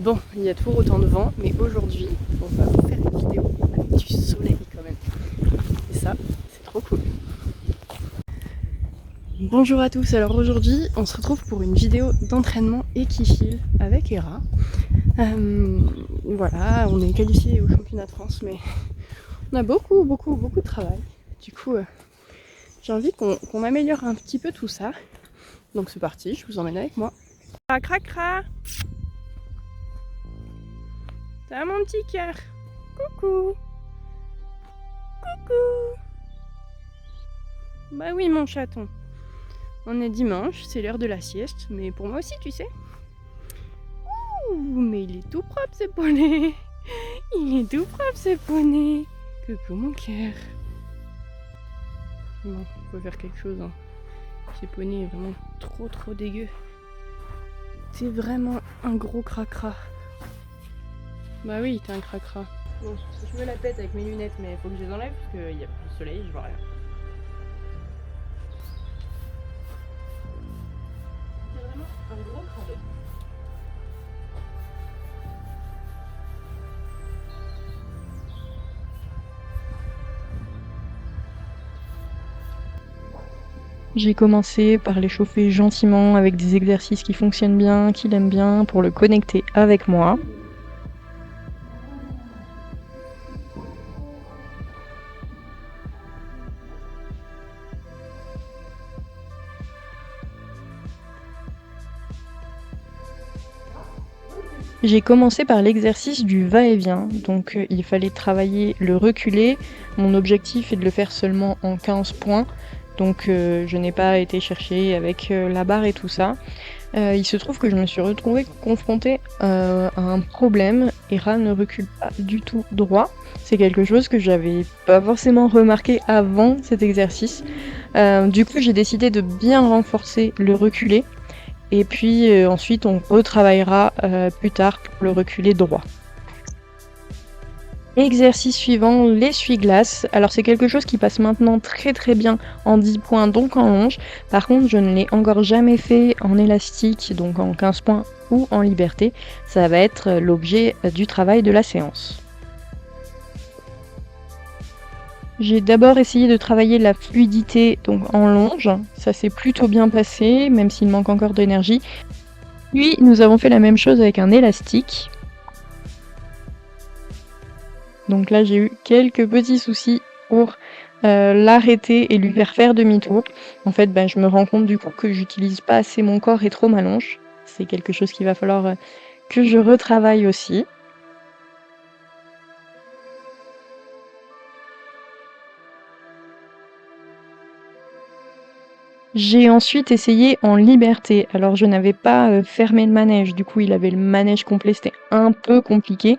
Bon, il y a toujours autant de vent, mais aujourd'hui, on va faire une vidéo avec du soleil quand même. Et ça, c'est trop cool. Bonjour à tous, alors aujourd'hui, on se retrouve pour une vidéo d'entraînement équifile avec Hera. Voilà, on est qualifié au championnat de France, mais on a beaucoup de travail. Du coup, j'ai envie qu'on améliore un petit peu tout ça. Donc c'est parti, je vous emmène avec moi. Cracra! T'as mon petit cœur. Coucou. Coucou. Bah oui mon chaton. On est dimanche, c'est l'heure de la sieste, mais pour moi aussi tu sais. Ouh, mais il est tout propre ce poney. Il est tout propre ce poney. Coucou mon cœur. Bon, faut faire quelque chose. Hein. Ce poney est vraiment trop dégueu. T'es vraiment un gros cracra. Bah oui, t'es un cracra. Bon, si je me la pète avec mes lunettes, mais faut que je les enlève parce qu'il y a plus de soleil, je vois rien. C'est vraiment un gros crado. J'ai commencé par l'échauffer gentiment avec des exercices qui fonctionnent bien, qu'il aime bien, pour le connecter avec moi. J'ai commencé par l'exercice du va-et-vient, donc il fallait travailler le reculé. Mon objectif est de le faire seulement en 15 points, donc je n'ai pas été chercher avec la barre et tout ça. Il se trouve que je me suis retrouvée confrontée à un problème. Hera ne recule pas du tout droit. C'est quelque chose que j'avais pas forcément remarqué avant cet exercice. Du coup, j'ai décidé de bien renforcer le reculé. Et puis ensuite, on retravaillera plus tard pour le reculé droit. Exercice suivant, l'essuie-glace. Alors c'est quelque chose qui passe maintenant très bien en 10 points, donc en longe. Par contre, je ne l'ai encore jamais fait en élastique, donc en 15 points ou en liberté. Ça va être l'objet du travail de la séance. J'ai d'abord essayé de travailler la fluidité donc en longe. Ça s'est plutôt bien passé, même s'il manque encore d'énergie. Puis nous avons fait la même chose avec un élastique. Donc là, j'ai eu quelques petits soucis pour l'arrêter et lui faire demi-tour. En fait, je me rends compte du coup que j'utilise pas assez mon corps et trop ma longe. C'est quelque chose qu'il va falloir que je retravaille aussi. J'ai ensuite essayé en liberté. Alors je n'avais pas fermé le manège, du coup il avait le manège complet, c'était un peu compliqué.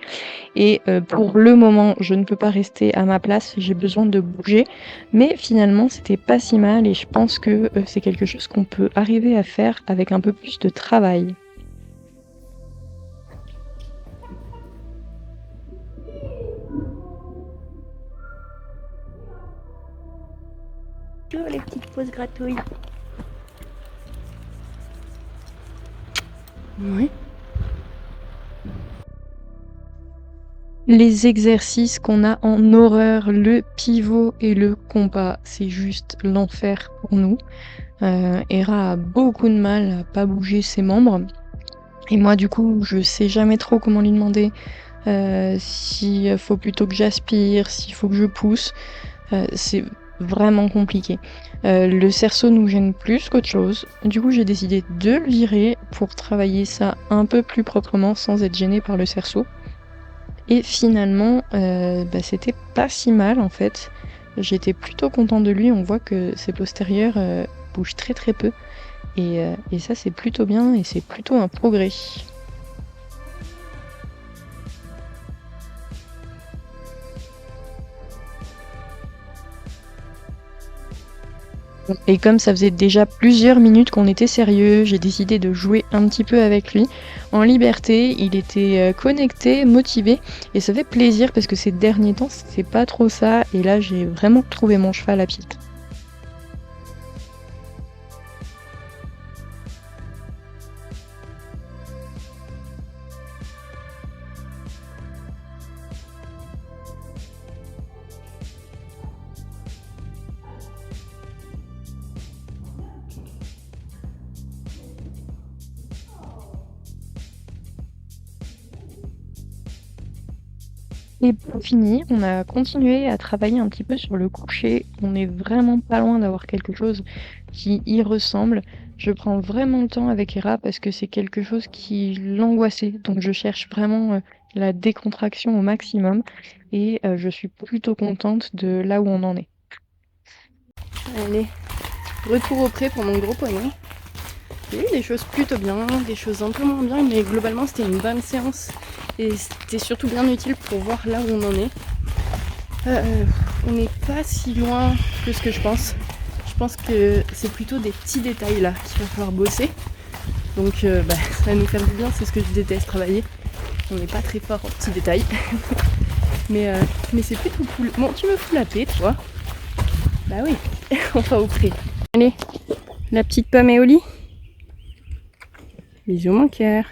Et pour le moment, je ne peux pas rester à ma place, j'ai besoin de bouger. Mais finalement, c'était pas si mal et je pense que c'est quelque chose qu'on peut arriver à faire avec un peu plus de travail. Toujours les petites pauses gratouilles. Oui. Les exercices qu'on a en horreur, le pivot et le compas, c'est juste l'enfer pour nous. Hera a beaucoup de mal à pas bouger ses membres. Et moi, du coup, je sais jamais trop comment lui demander s'il faut plutôt que j'aspire, s'il faut que je pousse. C'est vraiment compliqué. Le cerceau nous gêne plus qu'autre chose. Du coup, j'ai décidé de le virer pour travailler ça un peu plus proprement sans être gênée par le cerceau. Et finalement, c'était pas si mal en fait. J'étais plutôt contente de lui. On voit que ses postérieurs bougent très peu. Et ça, c'est plutôt bien et c'est plutôt un progrès. Et comme ça faisait déjà plusieurs minutes qu'on était sérieux, j'ai décidé de jouer un petit peu avec lui en liberté. Il était connecté, motivé et ça fait plaisir parce que ces derniers temps c'était pas trop ça et là j'ai vraiment trouvé mon cheval à pied. Et pour finir, on a continué à travailler un petit peu sur le coucher. On est vraiment pas loin d'avoir quelque chose qui y ressemble. Je prends vraiment le temps avec Hera parce que c'est quelque chose qui l'angoissait. Donc je cherche vraiment la décontraction au maximum et je suis plutôt contente de là où on en est. Allez, retour au pré pour mon gros poney. Il y a eu des choses plutôt bien, des choses un peu moins bien, mais globalement c'était une bonne séance et c'était surtout bien utile pour voir là où on en est. On n'est pas si loin que ce que je pense. Je pense que c'est plutôt des petits détails là qu'il va falloir bosser. Donc ça va nous faire du bien, c'est ce que je déteste travailler. On n'est pas très fort en petits détails. mais c'est plutôt cool. Bon, tu me fous la paix, toi. Bah oui, on va au pré. Allez, la petite pomme est au lit. Bisous mon cœur.